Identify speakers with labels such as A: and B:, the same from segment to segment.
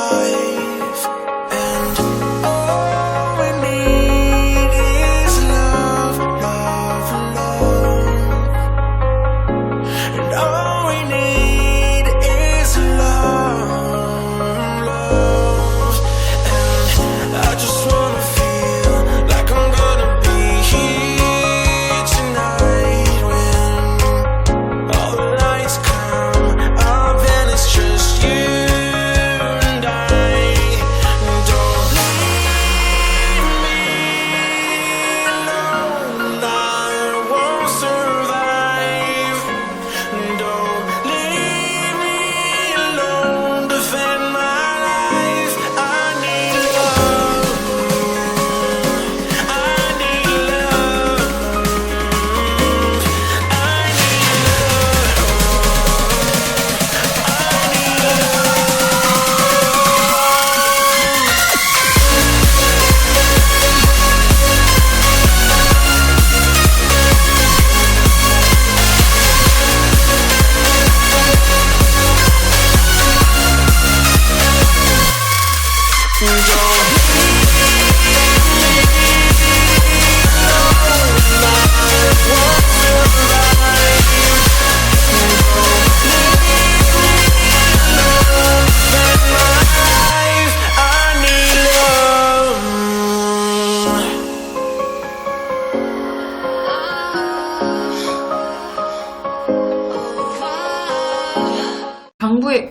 A: life, and all we need is love, love, love, and all we need is love, love, and I just wanna feel like I'm gonna be here tonight when all the lights come up and it's just you and I. Don't leave me alone, I won't survive. Don't leave me alone, defend my life. I need love, I need love, I need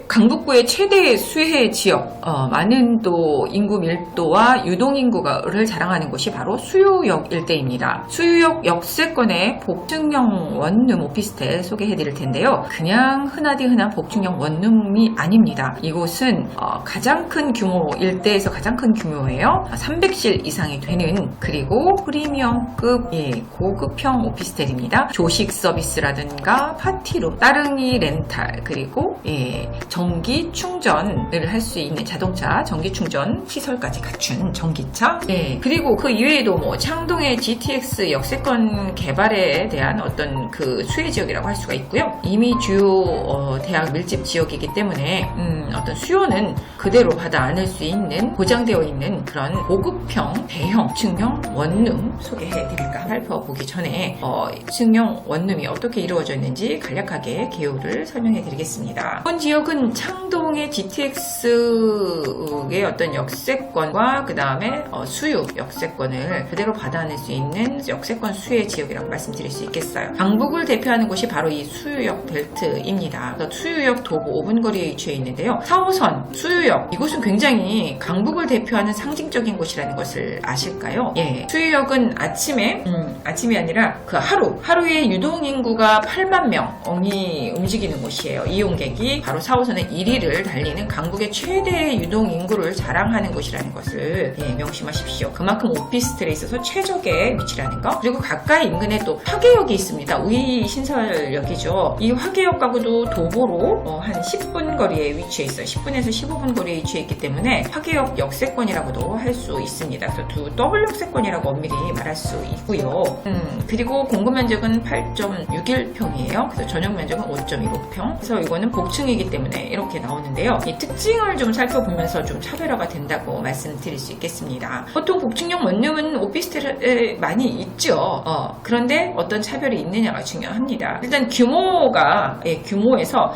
B: 강북구의 최대 수해 지역, 많은 또 인구 밀도와 유동인구를 자랑하는 곳이 바로 수유역 일대입니다. 수유역 역세권의 복층형 원룸 오피스텔 소개해드릴 텐데요. 그냥 흔하디 흔한 복층형 원룸이 아닙니다. 이곳은 가장 큰 규모, 일대에서 가장 큰 규모예요. 300실 이상이 되는, 그리고 프리미엄급 고급형 오피스텔입니다. 조식 서비스라든가 파티룸, 따릉이 렌탈, 그리고 전기 충전을 할 수 있는 자동차 전기 충전 시설까지 갖춘 전기차. 그리고 그 이외에도 뭐 창동의 GTX 역세권 개발에 대한 어떤 그 수혜 지역이라고 할 수가 있고요. 이미 주요 대학 밀집 지역이기 때문에 어떤 수요는 그대로 받아 안을 수 있는, 보장되어 있는 그런 고급형 대형 층형 원룸 소개해드릴까 살펴보기 전에 층형 원룸이 어떻게 이루어져 있는지 간략하게 개요를 설명해드리겠습니다. 이번 지역은 창동의 GTX의 어떤 역세권과 그 다음에 수유 역세권을 그대로 받아낼 수 있는 역세권 수혜 지역이라고 말씀드릴 수 있겠어요. 강북을 대표하는 곳이 바로 이 수유역 벨트입니다. 수유역 도보 5분 거리에 위치해 있는데요. 4호선 수유역, 이곳은 굉장히 강북을 대표하는 상징적인 곳이라는 것을 아실까요? 수유역은 아침이 아니라 그 하루에 유동인구가 8만 명이 움직이는 곳이에요. 이용객이 바로 4호선의 1위를 달리는 강북의 최대 유동인구를 자랑하는 곳이라는 것을 명심하십시오. 그만큼 오피스텔에 있어서 최적의 위치라는 거. 그리고 가까이 인근에 또 화계역이 있습니다. 우이신설역이죠. 이 화계역하고도 도보로 한 10분 거리에 위치해 있어요. 10분에서 15분 거리에 위치해 있기 때문에 화계역 역세권이라고도 할 수 있습니다. 그래서 두 더블 역세권이라고 엄밀히 말할 수 있고요. 그리고 공급 면적은 8.61평이에요. 그래서 전용 면적은 5.15평. 그래서 이거는 복층이기 때문에 이렇게 나오는데요. 이 특징을 좀 살펴보면서 좀 차별화가 된다고 말씀드릴 수 있겠습니다. 보통 복층형 원룸은 오피스텔에 많이 있죠. 그런데 어떤 차별이 있느냐가 중요합니다. 일단 규모에서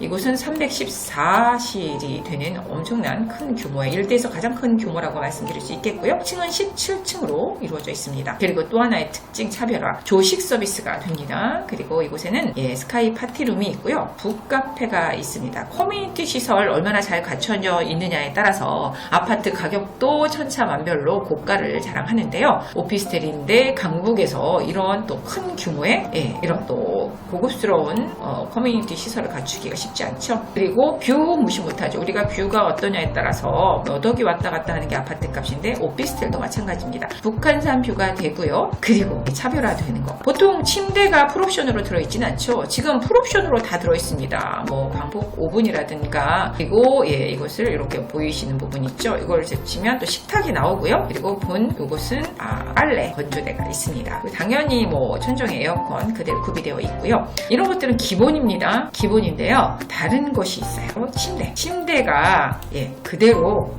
B: 이곳은 314실이 되는 엄청난 큰 규모의 일대에서 가장 큰 규모라고 말씀드릴 수 있겠고요. 층은 17층으로 이루어져 있습니다. 그리고 또 하나의 특징 차별화, 조식 서비스가 됩니다. 그리고 이곳에는 스카이 파티룸이 있고요. 북카페가 있습니다. 커뮤니티 시설 얼마나 잘 갖춰져 있느냐에 따라서 아파트 가격도 천차만별로 고가를 자랑하는데요. 오피스텔인데 강북에서 이런 또 큰 규모의 이런 또 고급스러운 커뮤니티 시설을 갖추기가 쉽지 않죠. 그리고 뷰 무시 못하죠. 우리가 뷰가 어떠냐에 따라서 몇 억이 왔다 갔다 하는 게 아파트 값인데 오피스텔도 마찬가지입니다. 북한산 뷰가 되고요. 그리고 차별화되는 거. 보통 침대가 풀옵션으로 들어있지는 않죠. 지금 풀옵션으로 다 들어있습니다. 뭐 방폭 오븐이라든가, 그리고 이것을 이렇게 보이시는 부분이 있죠. 이걸 제치면 또 식탁이 나오고요. 그리고 본 요것은 빨래 건조대가 있습니다. 당연히 뭐 천정에 에어컨 그대로 구비되어 있고요. 이런 것들은 기본입니다. 기본인데요. 다른 것이 있어요. 침대가 그대로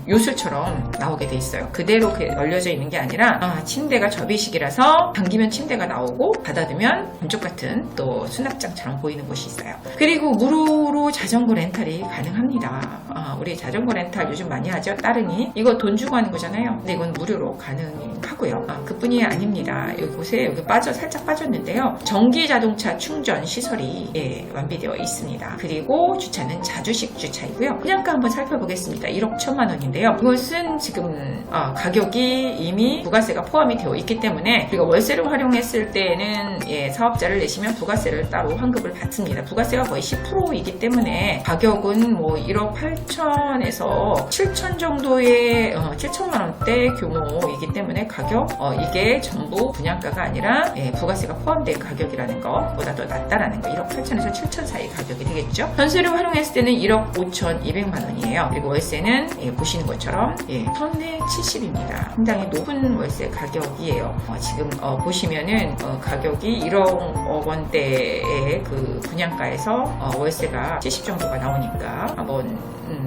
B: 요술처럼 나오게 돼 있어요. 그대로 널려져 있는 게 아니라 침대가 접이식이라서 당기면 침대가 나오고 닫아두면 왼쪽 같은 또 수납장처럼 보이는 곳이 있어요. 그리고 무료로 자전거 렌탈이 가능합니다. 우리 자전거 렌탈 요즘 많이 하죠. 따릉이 이거 돈 주고 하는 거잖아요. 근데 이건 무료로 가능하고요. 그뿐이 아닙니다. 이곳에 여기 살짝 빠졌는데요. 전기 자동차 충전 시설이 완비되어 있습니다. 그리고 주차는 자주식 주차이고요. 분양가 한번 살펴보겠습니다. 1억 1천만 원인데요. 이것은 지금 가격이 이미 부가세가 포함이 되어 있기 때문에 우리가 월세를 활용했을 때는 사업자를 내시면 부가세를 따로 환급을 받습니다. 부가세가 거의 10%이기 때문에 가격은 뭐 1억 8천에서 7천 정도의 7천만 원대 규모이기 때문에 가격 이게 전부 분양가가 아니라 부가세가 포함된 가격이라는 것보다 더 낫다라는 거. 1억 8천에서 7천 사이 가격이 되겠죠. 전세를 활용했을 때는 1억 5,200만 원이에요. 그리고 월세는 보시는 것처럼 1,070입니다. 상당히 높은 월세 가격이에요. 지금 보시면은 가격이 1억 원대의 그 분양가에서 월세가 70 정도가 나오니까 한번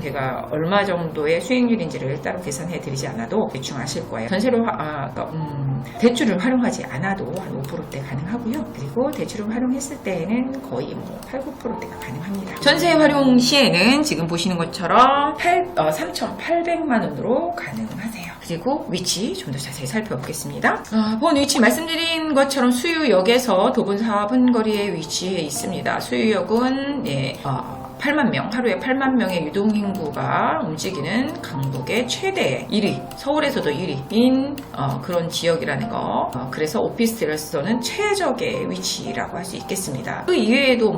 B: 제가 얼마 정도의 수익률인지를 따로 계산해 드리지 않아도 대충 아실 거예요. 전세로 대출을 활용하지 않아도 한 5%대 가능하고요. 그리고 대출을 활용했을 때에는 거의 8, 9%대가 가능합니다. 전세 활용 시에는 지금 보시는 것처럼 3,800만 원으로 가능하세요. 그리고 위치 좀 더 자세히 살펴보겠습니다. 본 위치 말씀드린 것처럼 수유역에서 도분 4분 거리에 위치해 있습니다. 수유역은 8만 명, 하루에 8만 명의 유동인구가 움직이는 강북의 최대 1위, 서울에서도 1위인 그런 지역이라는 거. 그래서 오피스텔에서는 최적의 위치라고 할 수 있겠습니다. 그 이외에도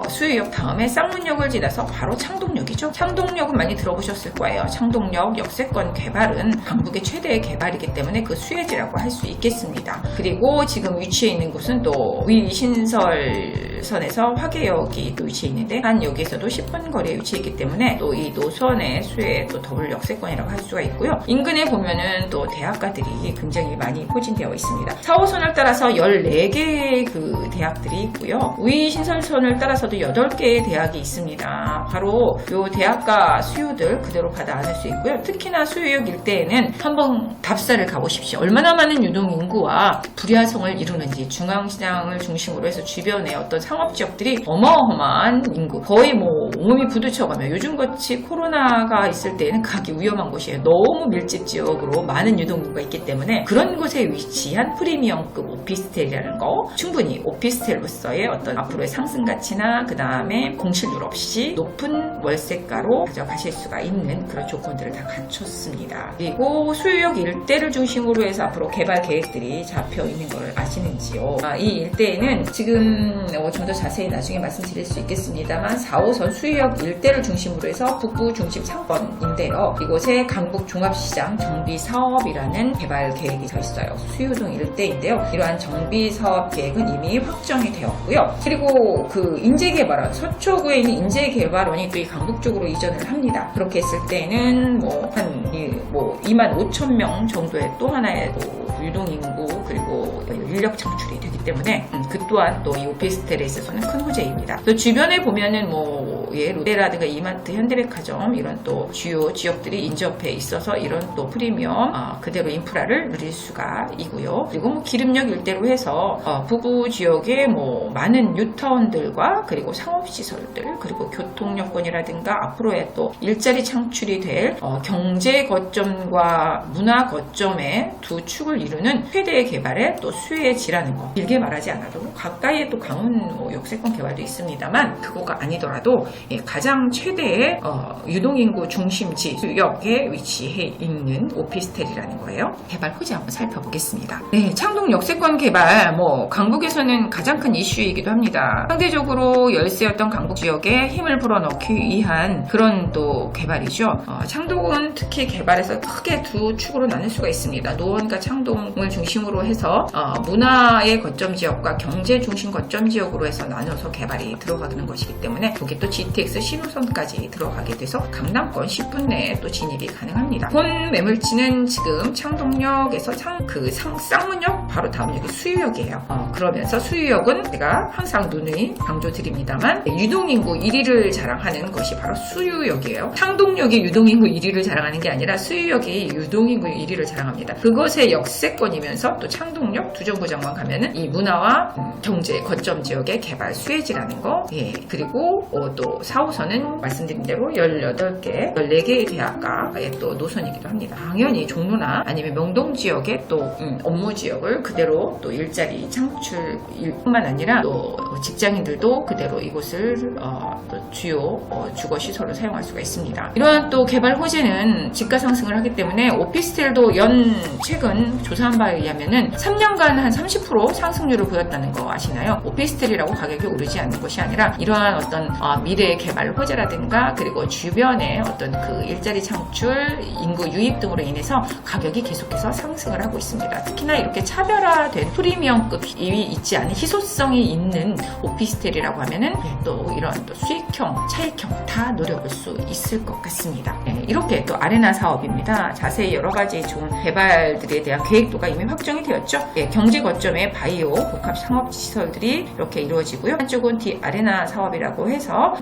B: 수유역 다음에 쌍문역을 지나서 바로 창동역이죠. 창동역은 많이 들어보셨을 거예요. 창동역 역세권 개발은 강북의 최대의 개발이기 때문에 그 수혜지라고 할 수 있겠습니다. 그리고 지금 위치해 있는 곳은 또 위신설선에서 화계역이 또 위치해 있는데 한 여기에서도 10분 거리에 위치해 있기 때문에 또 이 노선의 수혜 또 더블 역세권이라고 할 수가 있고요. 인근에 보면은 또 대학가들이 굉장히 많이 포진되어 있습니다. 4호선을 따라서 14개의 그 대학들이 있고요. 위신설선을 따라서도 8개의 대학이 있습니다. 바로 요 대학가 수요들 그대로 받아 안을 수 있고요. 특히나 수요역 일대에는 한번 답사를 가보십시오. 얼마나 많은 유동인구와 불야성을 이루는지 중앙시장을 중심으로 해서 주변의 어떤 상업지역들이 어마어마한 인구 거의 몸이 부딪혀가며 요즘같이 코로나가 있을 때는 가기 위험한 곳이에요. 너무 밀집 지역으로 많은 유동인구가 있기 때문에 그런 곳에 위치한 프리미엄급 오피스텔이라는 거 충분히 오피스텔로서의 어떤 앞으로의 상승 가치나 그 다음에 공실률 없이 높은 월세가로 가져가실 수가 있는 그런 조건들을 다 갖췄습니다. 그리고 수유역 일대를 중심으로 해서 앞으로 개발 계획들이 잡혀 있는 걸 아시는지요? 이 일대에는 지금 좀 더 자세히 나중에 말씀드릴 수 있겠습니다만 4호선 수유역 일대를 중심으로 해서 북부 중심 상권인데요. 이곳에 강북 종합시장 정비사업이라는 개발 계획이 서 있어요. 수유동 일대인데요. 이러한 정비사업 계획은 이미 확정이 되었고요. 그리고 그 인재개발원, 서초구에 있는 인재개발원이 또 이 강북 쪽으로 이전을 합니다. 그렇게 했을 때는 2만 5천 명 정도의 또 하나의 유동인구 그리고 인력 창출이 되기 때문에 그 또한 또 이 오피스텔에 있어서는 큰 호재입니다. 또 주변에 보면은 롯데라든가 이마트, 현대백화점 이런 또 주요 지역들이 인접해 있어서 이런 또 프리미엄 그대로 인프라를 누릴 수가 있고요. 그리고 기름역 일대로 해서 북부 지역에 많은 뉴타운들과 그리고 상업시설들 그리고 교통여건이라든가 앞으로의 또 일자리 창출이 될 경제 거점과 문화 거점의 두 축을 이루는 최대의 개발에 또 수혜지라는 거. 길게 말하지 않아도 가까이에 또 강원 역세권 개발도 있습니다만 그거가 아니더라도 가장 최대의 유동인구 중심지 수역에 위치해 있는 오피스텔이라는 거예요. 개발 호재 한번 살펴보겠습니다. 창동 역세권 개발 강북에서는 가장 큰 이슈이기도 합니다. 상대적으로 열세였던 강북 지역에 힘을 불어넣기 위한 그런 또 개발이죠. 창동은 특히 개발에서 크게 두 축으로 나눌 수가 있습니다. 노원과 창동을 중심으로 해서 문화의 거점 지역과 경제 중심 거점 지역으로 해서 나눠서 개발이 들어가는 것이기 때문에 거기에 또 GTX 신호선까지 들어가게 돼서 강남권 10분 내에 또 진입이 가능합니다. 본 매물지는 지금 창동역에서 쌍문역 바로 다음 역이 수유역이에요. 그러면서 수유역은 제가 항상 누누이 강조드립니다만 유동인구 1위를 자랑하는 것이 바로 수유역이에요. 창동역이 유동인구 1위를 자랑하는 게 아니라 수유역이 유동인구 1위를 자랑합니다. 그것의 역세권이면서 또 창동역 두정거장만 가면은 이 문화와 경제 거점 지역의 개발 수혜지라는 거, 그리고 또 4호선은 말씀드린 대로 18개, 14개의 대학가의 또 노선이기도 합니다. 당연히 종로나 아니면 명동 지역의 또 업무 지역을 그대로 또 일자리 창출뿐만 아니라 또 직장인들도 그대로 이곳을 또 주요 주거 시설로 사용할 수가 있습니다. 이러한 또 개발 호재는 집가 상승을 하기 때문에 오피스텔도 최근 조사한 바에 의하면은 3년간 한 30% 상승률을 보였다는 거 아시나요? 오피스텔이라고 가격이 오르지 않는 것이 아니라 이러한 어떤 미래 개발 호재라든가 그리고 주변의 어떤 그 일자리 창출, 인구 유입 등으로 인해서 가격이 계속해서 상승을 하고 있습니다. 특히나 이렇게 차별화된 프리미엄급이 있지 않은 희소성이 있는 오피스텔이라고 하면은 또 이런 또 수익형, 차익형 다 노려볼 수 있을 것 같습니다. 이렇게 또 아레나 사업입니다. 자세히 여러 가지 좋은 개발들에 대한 계획도가 이미 확정이 되었죠. 경제 거점의 바이오 복합 상업 시설들이 이렇게 이루어지고요. 한쪽은 아레나 사업이라고 해서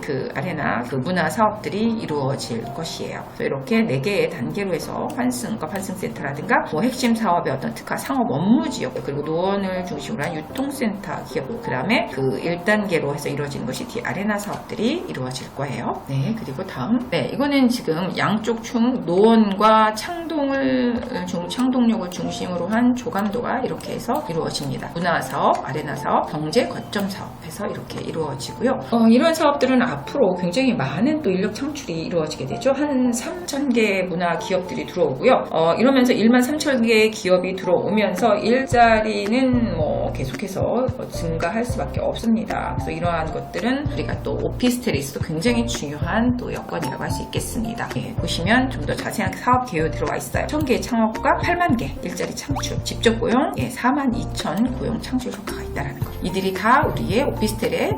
B: 그 아레나 그 문화 사업들이 이루어질 것이에요. 그래서 이렇게 4개의 단계로 해서 환승과 환승센터라든가 뭐 핵심 사업의 어떤 특화 상업 업무 지역 그리고 노원을 중심으로 한 유통센터 기업 그 다음에 그 1단계로 해서 이루어지는 것이 아레나 사업들이 이루어질 거예요. 그리고 다음 이거는 지금 양쪽 노원과 창동역을 중심으로 한 조감도가 이렇게 해서 이루어집니다. 문화사업, 아레나사업, 경제 거점 사업에서 이렇게 이루어지고요. 이런 사업들은 앞으로 굉장히 많은 또 인력 창출이 이루어지게 되죠. 한 3,000개 문화 기업들이 들어오고요. 이러면서 13,000개 기업이 들어오면서 일자리는 뭐 계속해서 증가할 수밖에 없습니다. 그래서 이러한 것들은 우리가 또 오피스텔에 있어도 굉장히 중요한 또 여건이라고 할 수 있겠습니다. 보시면 좀 더 자세한 사업 개요 들어와 있어요. 1,000개 창업과 8만 개 일자리 창출, 직접 고용 42,000 고용 창출 효과가 있다라는 거. 이들이 다 우리의 오피스텔의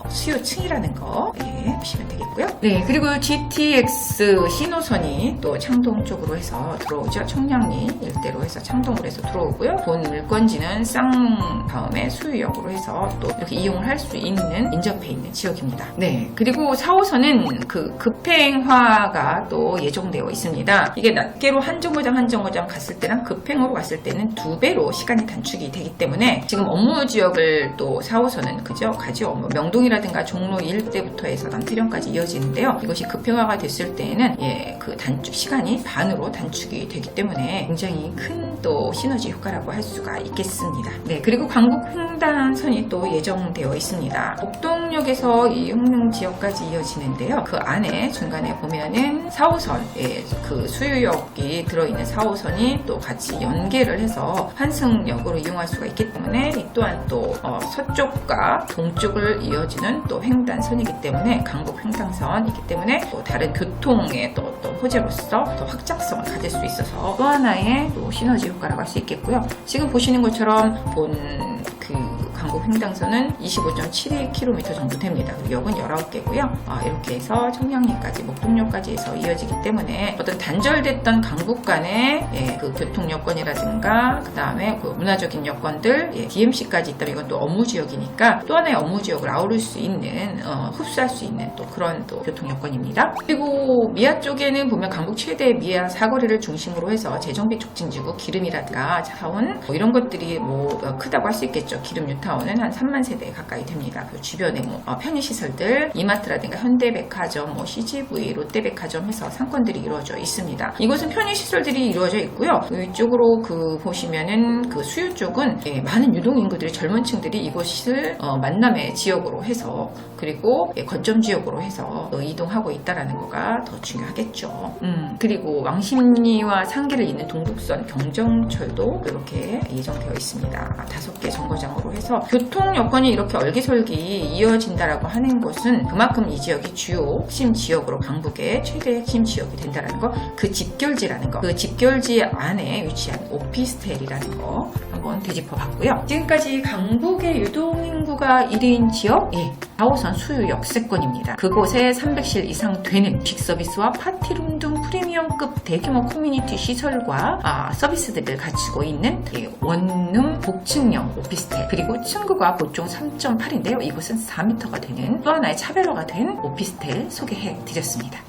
B: 수요층이라는 거 보시면 되겠고요. 그리고 GTX 신호선이 또 창동 쪽으로 해서 들어오죠. 청량리 일대로 해서 창동으로 해서 들어오고요. 본 물건지는 다음에 수유역으로 해서 또 이렇게 이용을 할 수 있는 인접해 있는 지역입니다. 그리고 4호선은 그 급행화가 또 예정되어 있습니다. 이게 낱개로 한 정거장 갔을 때랑 급행으로 갔을 때는 2배로 시간이 단축이 되기 때문에 지금 업무 지역을 또 4호선은 가죠. 명동이라든가 종로 일대부터 해서 남태령까지 이어지는데요. 이것이 급행화가 됐을 때에는 그 단축 시간이 반으로 단축이 되기 때문에 굉장히 큰 또 시너지 효과라고 할 수가 있겠습니다. 그리고 광국 횡단선이 또 예정되어 있습니다. 목동역에서 이 홍릉 지역까지 이어지는데요. 그 안에 중간에 보면은 4호선 그 수유역이 들어있는 4호선이 또 같이 연계를 해서 환승역으로 이용할 수가 있기 때문에 이 또한 또 서쪽과 동쪽을 이어지는 또 횡단선이기 때문에 강북 횡단선이기 때문에 또 다른 교통의 또 호재로서 또 확장성을 가질 수 있어서 또 하나의 또 시너지 효과라고 할 수 있겠고요. 지금 보시는 것처럼 강북 횡단선은 25.72km 정도 됩니다. 그리고 역은 19개고요. 이렇게 해서 청량리까지 목동역까지 해서 이어지기 때문에 어떤 단절됐던 강북 간의 그 교통 여건이라든가 그 다음에 그 문화적인 여건들 DMC까지 있다면 이건 또 업무 지역이니까 또 하나의 업무 지역을 아우를 수 있는 흡수할 수 있는 또 그런 또 교통 여건입니다. 그리고 미아 쪽에는 보면 강북 최대 미아 사거리를 중심으로 해서 재정비 촉진지구 기름이라든가 자원 이런 것들이 크다고 할 수 있겠죠. 기름 뉴타운은 한 3만 세대 가까이 됩니다. 그 주변에 편의시설들, 이마트라든가 현대백화점, CGV, 롯데백화점 해서 상권들이 이루어져 있습니다. 이곳은 편의시설들이 이루어져 있고요. 이쪽으로 보시면은 그 수유 쪽은 많은 유동인구들이 젊은 층들이 이곳을 만남의 지역으로 해서 그리고 거점 지역으로 해서 이동하고 있다라는 거가 더 중요하겠죠. 그리고 왕십리와 상계를 잇는 동북선 경정철도 이렇게 예정되어 있습니다. 5개 정거장으로 해서 교통 여건이 이렇게 얼기설기 이어진다라고 하는 것은 그만큼 이 지역이 주요 핵심 지역으로 강북의 최대 핵심 지역이 된다라는 거, 그 집결지라는 거, 그 집결지 안에 위치한 오피스텔이라는 거 한번 되짚어봤고요. 지금까지 강북의 유동인구가 1인 지역 4호선 수유 역세권입니다. 그곳에 300실 이상 되는 빅서비스와 파티룸 등 프리미엄급 대규모 커뮤니티 시설과 서비스들을 갖추고 있는 원룸 복층형 오피스텔, 그리고 층고가 보통 3.8인데요. 이곳은 4m가 되는 또 하나의 차별화가 된 오피스텔 소개해 드렸습니다.